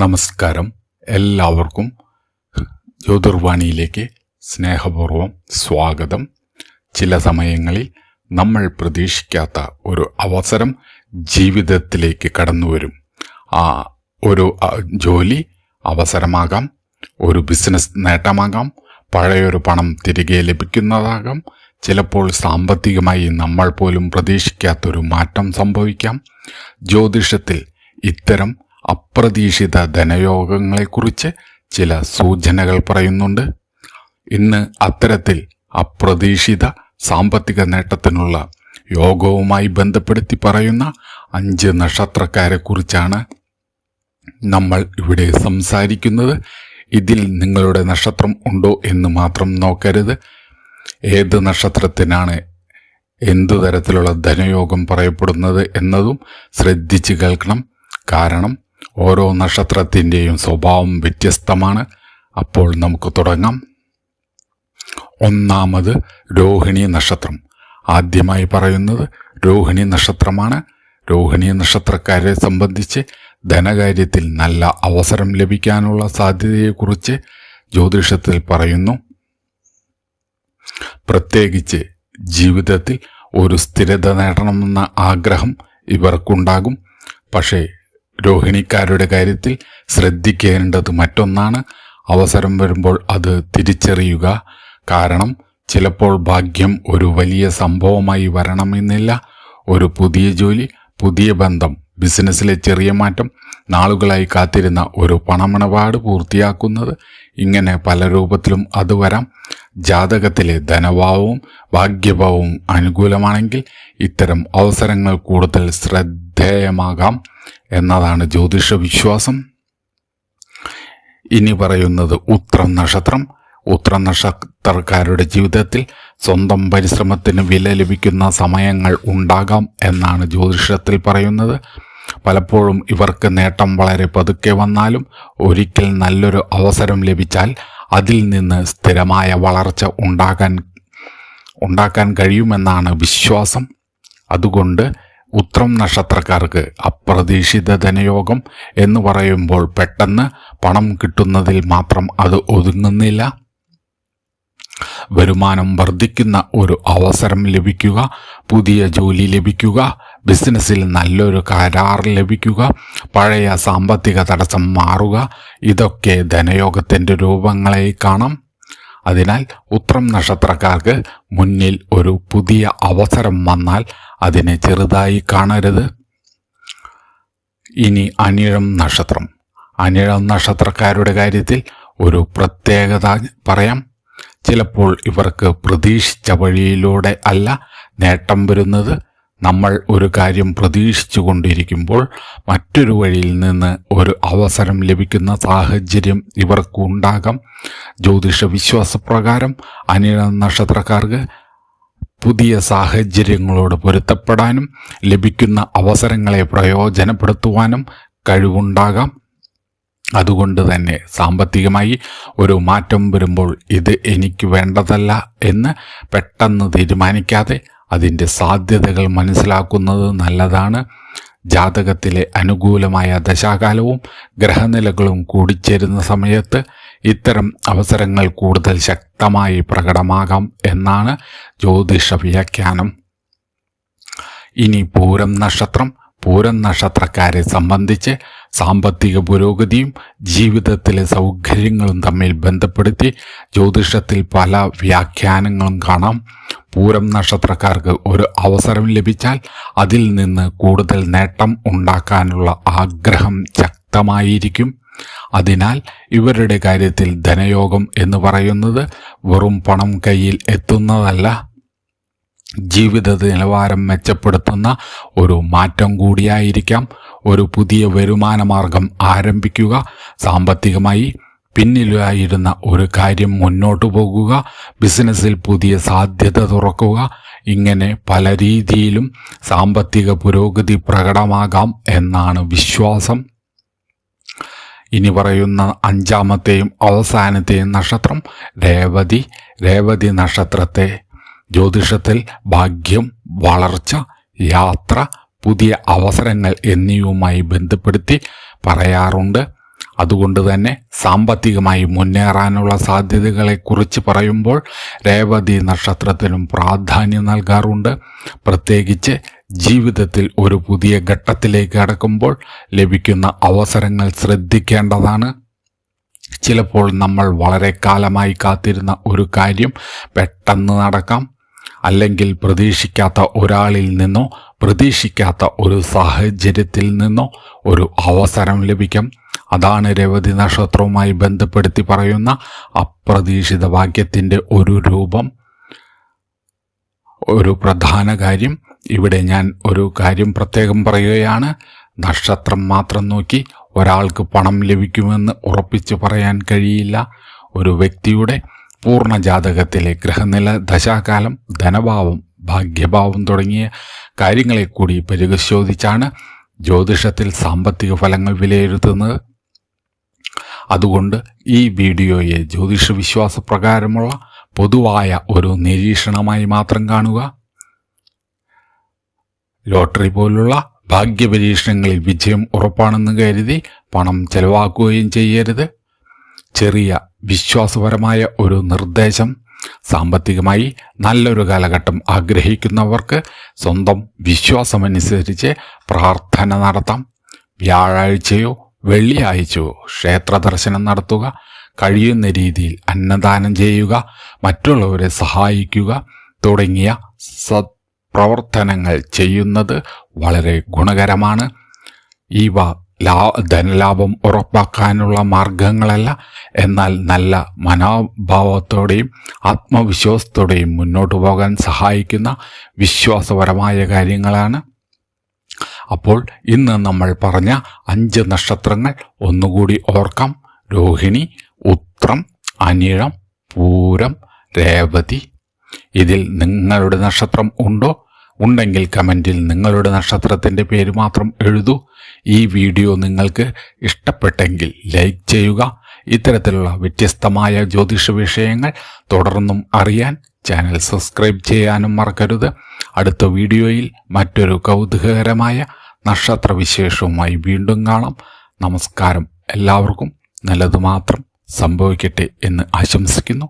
നമസ്കാരം. എല്ലാവർക്കും ജ്യോതിർവാണിയിലേക്ക് സ്നേഹപൂർവ്വം സ്വാഗതം. ചില സമയങ്ങളിൽ നമ്മൾ പ്രതീക്ഷിക്കാത്ത ഒരു അവസരം ജീവിതത്തിലേക്ക് കടന്നു വരും. ആ ഒരു ജോലി അവസരമാകാം, ഒരു ബിസിനസ് നേട്ടമാകാം, പഴയൊരു പണം തിരികെ ലഭിക്കുന്നതാകാം, ചിലപ്പോൾ സാമ്പത്തികമായി നമ്മൾ പോലും പ്രതീക്ഷിക്കാത്തൊരു മാറ്റം സംഭവിക്കാം. ജ്യോതിഷത്തിൽ ഇത്തരം അപ്രതീക്ഷിത ധനയോഗങ്ങളെക്കുറിച്ച് ചില സൂചനകൾ പറയുന്നുണ്ട്. ഇന്ന് അത്തരത്തിൽ അപ്രതീക്ഷിത സാമ്പത്തിക നേട്ടത്തിനുള്ള യോഗവുമായി ബന്ധപ്പെടുത്തി പറയുന്ന 5 നക്ഷത്രക്കാരെക്കുറിച്ചാണ് നമ്മൾ ഇവിടെ സംസാരിക്കുന്നത്. ഇതിൽ നിങ്ങളുടെ നക്ഷത്രം ഉണ്ടോ എന്ന് മാത്രം നോക്കരുത്. ഏത് നക്ഷത്രത്തിനാണ് എന്തു തരത്തിലുള്ള ധനയോഗം പറയപ്പെടുന്നത് എന്നതും ശ്രദ്ധിച്ച് കേൾക്കണം. കാരണം ഓരോ നക്ഷത്രത്തിൻ്റെയും സ്വഭാവം വ്യത്യസ്തമാണ്. അപ്പോൾ നമുക്ക് തുടങ്ങാം. ഒന്നാമത് രോഹിണി നക്ഷത്രം. ആദ്യമായി പറയുന്നത് രോഹിണി നക്ഷത്രമാണ്. രോഹിണി നക്ഷത്രക്കാരെ സംബന്ധിച്ച് ധനകാര്യത്തിൽ നല്ല അവസരം ലഭിക്കാനുള്ള സാധ്യതയെക്കുറിച്ച് ജ്യോതിഷത്തിൽ പറയുന്നു. പ്രത്യേകിച്ച് ജീവിതത്തിൽ ഒരു സ്ഥിരത നേടണമെന്ന ആഗ്രഹം ഇവർക്കുണ്ടാകും. പക്ഷേ രോഹിണിക്കാരുടെ കാര്യത്തിൽ ശ്രദ്ധിക്കേണ്ടത് മറ്റൊന്നാണ്. അവസരം വരുമ്പോൾ അത് തിരിച്ചറിയുക. കാരണം ചിലപ്പോൾ ഭാഗ്യം ഒരു വലിയ സംഭവമായി വരണമെന്നില്ല. ഒരു പുതിയ ജോലി, പുതിയ ബന്ധം, ബിസിനസ്സിലെ ചെറിയ മാറ്റം, നാളുകളായി കാത്തിരുന്ന ഒരു പണമിടപാട് പൂർത്തിയാക്കുന്നത്, ഇങ്ങനെ പല രൂപത്തിലും അത് വരാം. ജാതകത്തിലെ ധനഭാവവും ഭാഗ്യഭാവവും അനുകൂലമാണെങ്കിൽ ഇത്തരം അവസരങ്ങൾ കൂടുതൽ ശ്രദ്ധേയമാകാം എന്നതാണ് ജ്യോതിഷ വിശ്വാസം. ഇനി പറയുന്നത് ഉത്രം നക്ഷത്രം. ഉത്രം നക്ഷത്രക്കാരുടെ ജീവിതത്തിൽ സ്വന്തം പരിശ്രമത്തിന് വില ലഭിക്കുന്ന സമയങ്ങൾ ഉണ്ടാകാം എന്നാണ് ജ്യോതിഷത്തിൽ പറയുന്നത്. പലപ്പോഴും ഇവർക്ക് നേട്ടം വളരെ പതുക്കെ വന്നാലും ഒരിക്കൽ നല്ലൊരു അവസരം ലഭിച്ചാൽ അതിൽ നിന്ന് സ്ഥിരമായ വളർച്ച ഉണ്ടാക്കാൻ കഴിയുമെന്നാണ് വിശ്വാസം. അതുകൊണ്ട് ഉത്രം നക്ഷത്രക്കാർക്ക് അപ്രതീക്ഷിത ധനയോഗം എന്ന് പറയുമ്പോൾ പെട്ടെന്ന് പണം കിട്ടുന്നതിൽ മാത്രം അത് ഒതുങ്ങുന്നില്ല. വരുമാനം വർദ്ധിക്കുന്ന ഒരു അവസരം ലഭിക്കുക, പുതിയ ജോലി ലഭിക്കുക, ബിസിനസ്സിൽ നല്ലൊരു കരാർ ലഭിക്കുക, പഴയ സാമ്പത്തിക തടസ്സം മാറുക, ഇതൊക്കെ ധനയോഗത്തിൻ്റെ രൂപങ്ങളായി കാണാം. അതിനാൽ ഉത്രം നക്ഷത്രക്കാർക്ക് മുന്നിൽ ഒരു പുതിയ അവസരം വന്നാൽ അതിനെ ചെറുതായി കാണരുത്. ഇനി അനിഴം നക്ഷത്രം. അനിഴം നക്ഷത്രക്കാരുടെ കാര്യത്തിൽ ഒരു പ്രത്യേകത പറയാം. ചിലപ്പോൾ ഇവർക്ക് പ്രതീക്ഷിച്ച വഴിയിലൂടെ അല്ല നേട്ടം വരുന്നത്. നമ്മൾ ഒരു കാര്യം പ്രതീക്ഷിച്ചു കൊണ്ടിരിക്കുമ്പോൾ മറ്റൊരു വഴിയിൽ നിന്ന് ഒരു അവസരം ലഭിക്കുന്ന സാഹചര്യം ഇവർക്കുണ്ടാകാം. ജ്യോതിഷ വിശ്വാസപ്രകാരം അനിഴം നക്ഷത്രക്കാർക്ക് പുതിയ സാഹചര്യങ്ങളോട് പൊരുത്തപ്പെടാനും ലഭിക്കുന്ന അവസരങ്ങളെ പ്രയോജനപ്പെടുത്തുവാനും കഴിവുണ്ടാകാം. അതുകൊണ്ട് തന്നെ സാമ്പത്തികമായി ഒരു മാറ്റം വരുമ്പോൾ ഇത് എനിക്ക് വേണ്ടതല്ല എന്ന് പെട്ടെന്ന് തീരുമാനിക്കാതെ അതിൻ്റെ സാധ്യതകൾ മനസ്സിലാക്കുന്നത് നല്ലതാണ്. ജാതകത്തിലെ അനുകൂലമായ ദശാകാലവും ഗ്രഹനിലകളും കൂടിച്ചേരുന്ന സമയത്ത് ഇത്തരം അവസരങ്ങൾ കൂടുതൽ ശക്തമായി പ്രകടമാകാം എന്നാണ് ജ്യോതിഷ വ്യാഖ്യാനം. ഇനി പൂരം നക്ഷത്രം. പൂരം നക്ഷത്രക്കാരെ സംബന്ധിച്ച് സാമ്പത്തിക പുരോഗതിയും ജീവിതത്തിലെ സൗകര്യങ്ങളും തമ്മിൽ ബന്ധപ്പെടുത്തി ജ്യോതിഷത്തിൽ പല വ്യാഖ്യാനങ്ങളും കാണാം. പൂരം നക്ഷത്രക്കാർക്ക് ഒരു അവസരം ലഭിച്ചാൽ അതിൽ നിന്ന് കൂടുതൽ നേട്ടം ഉണ്ടാക്കാനുള്ള ആഗ്രഹം ശക്തമായിരിക്കും. അതിനാൽ ഇവരുടെ കാര്യത്തിൽ ധനയോഗം എന്ന് പറയുന്നത് വെറും പണം കയ്യിൽ എത്തുന്നതല്ല, ജീവിത നിലവാരം മെച്ചപ്പെടുത്തുന്ന ഒരു മാറ്റം കൂടിയായിരിക്കാം. ഒരു പുതിയ വരുമാന മാർഗം ആരംഭിക്കുക, സാമ്പത്തികമായി പിന്നിലായിരുന്ന ഒരു കാര്യം മുന്നോട്ടു പോകുക, ബിസിനസ്സിൽ പുതിയ സാധ്യത തുറക്കുക, ഇങ്ങനെ പല രീതിയിലും സാമ്പത്തിക പുരോഗതി പ്രകടമാകാം എന്നാണ് വിശ്വാസം. ഇനി പറയുന്ന 5ാമത്തെയും അവസാനത്തെയും നക്ഷത്രം രേവതി. രേവതി നക്ഷത്രത്തെ ജ്യോതിഷത്തിൽ ഭാഗ്യം, വളർച്ച, യാത്ര, പുതിയ അവസരങ്ങൾ എന്നിവയുമായി ബന്ധപ്പെടുത്തി പറയാറുണ്ട്. അതുകൊണ്ട് തന്നെ സാമ്പത്തികമായി മുന്നേറാനുള്ള സാധ്യതകളെക്കുറിച്ച് പറയുമ്പോൾ രേവതി നക്ഷത്രത്തിനും പ്രാധാന്യം നൽകാറുണ്ട്. പ്രത്യേകിച്ച് ജീവിതത്തിൽ ഒരു പുതിയ ഘട്ടത്തിലേക്ക് കടക്കുമ്പോൾ ലഭിക്കുന്ന അവസരങ്ങൾ ശ്രദ്ധിക്കേണ്ടതാണ്. ചിലപ്പോൾ നമ്മൾ വളരെ കാലമായി കാത്തിരുന്ന ഒരു കാര്യം പെട്ടെന്ന് നടക്കാം. അല്ലെങ്കിൽ പ്രതീക്ഷിക്കാത്ത ഒരാളിൽ നിന്നോ പ്രതീക്ഷിക്കാത്ത ഒരു സാഹചര്യത്തിൽ നിന്നോ ഒരു അവസരം ലഭിക്കും. അതാണ് രേവതി നക്ഷത്രവുമായി ബന്ധപ്പെടുത്തി പറയുന്ന അപ്രതീക്ഷിത ഭാഗ്യത്തിൻ്റെ ഒരു രൂപം. ഒരു പ്രധാന കാര്യം ഇവിടെ ഞാൻ ഒരു കാര്യം പ്രത്യേകം പറയുകയാണ്. നക്ഷത്രം മാത്രം നോക്കി ഒരാൾക്ക് പണം ലഭിക്കുമെന്ന് ഉറപ്പിച്ചു പറയാൻ കഴിയില്ല. ഒരു വ്യക്തിയുടെ പൂർണ്ണ ജാതകത്തിലെ ഗ്രഹനില, ദശാകാലം, ധനഭാവം, ഭാഗ്യഭാവം തുടങ്ങിയ കാര്യങ്ങളെ കൂടി പരിശോധിച്ചാണ് ജ്യോതിഷത്തിൽ സാമ്പത്തിക ഫലങ്ങൾ വിലയിരുത്തുന്നത്. അതുകൊണ്ട് ഈ വീഡിയോയെ ജ്യോതിഷ വിശ്വാസപ്രകാരമുള്ള പൊതുവായ ഒരു നിരീക്ഷണമായി മാത്രം കാണുക. ലോട്ടറി പോലുള്ള ഭാഗ്യപരീക്ഷണങ്ങളിൽ വിജയം ഉറപ്പാണെന്ന് കരുതി പണം ചെലവാക്കുകയും ചെയ്യരുത്. ചെറിയ വിശ്വാസപരമായ ഒരു നിർദ്ദേശം: സാമ്പത്തികമായി നല്ലൊരു കാലഘട്ടം ആഗ്രഹിക്കുന്നവർക്ക് സ്വന്തം വിശ്വാസമനുസരിച്ച് പ്രാർത്ഥന നടത്താം. വ്യാഴാഴ്ചയോ വെള്ളിയാഴ്ചയോ ക്ഷേത്ര ദർശനം നടത്തുക, കഴിയുന്ന രീതിയിൽ അന്നദാനം ചെയ്യുക, മറ്റുള്ളവരെ സഹായിക്കുക തുടങ്ങിയ സത്പ്രവർത്തനങ്ങൾ ചെയ്യുന്നത് വളരെ ഗുണകരമാണ്. ഇവ ധനലാഭം ഉറപ്പാക്കാനുള്ള മാർഗങ്ങളല്ല, എന്നാൽ നല്ല മനോഭാവത്തോടെയും ആത്മവിശ്വാസത്തോടെയും മുന്നോട്ട് പോകാൻ സഹായിക്കുന്ന വിശ്വാസപരമായ കാര്യങ്ങളാണ്. അപ്പോൾ ഇന്ന് നമ്മൾ പറഞ്ഞ 5 നക്ഷത്രങ്ങൾ ഒന്നുകൂടി ഓർക്കാം: രോഹിണി, ഉത്രം, അനിഴം, പൂരം, രേവതി. ഇതിൽ നിങ്ങളുടെ നക്ഷത്രം ഉണ്ടോ? ഉണ്ടെങ്കിൽ കമൻറ്റിൽ നിങ്ങളുടെ നക്ഷത്രത്തിൻ്റെ പേര് മാത്രം എഴുതൂ. ഈ വീഡിയോ നിങ്ങൾക്ക് ഇഷ്ടപ്പെട്ടെങ്കിൽ ലൈക്ക് ചെയ്യുക. ഇത്തരത്തിലുള്ള വ്യത്യസ്തമായ ജ്യോതിഷ വിഷയങ്ങൾ തുടർന്നും അറിയാൻ ചാനൽ സബ്സ്ക്രൈബ് ചെയ്യാനും മറക്കരുത്. അടുത്ത വീഡിയോയിൽ മറ്റൊരു കൗതുകകരമായ നക്ഷത്ര വിശേഷവുമായി വീണ്ടും കാണാം. നമസ്കാരം. എല്ലാവർക്കും നല്ലത് മാത്രം സംഭവിക്കട്ടെ എന്ന് ആശംസിക്കുന്നു.